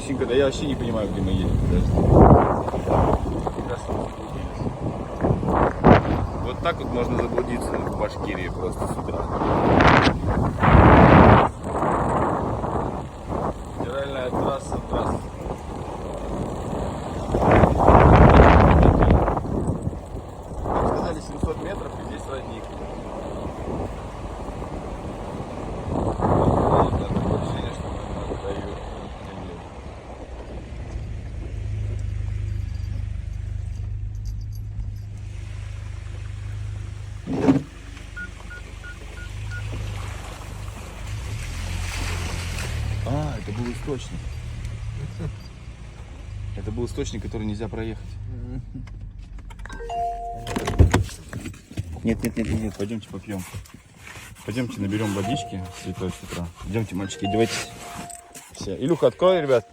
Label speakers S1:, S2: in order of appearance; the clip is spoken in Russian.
S1: Максимка, да я вообще не понимаю, где мы едем. Вот так вот можно заблудиться в Башкирии просто с утра. Федеральная трасса. Нам сказали 700 метров и здесь родник. А, это был источник. Это был источник, который нельзя проехать. Нет, пойдемте попьем. Пойдемте наберем водички святой с утра. Идемте, мальчики, одевайтесь. Все. Илюха, открой, ребят.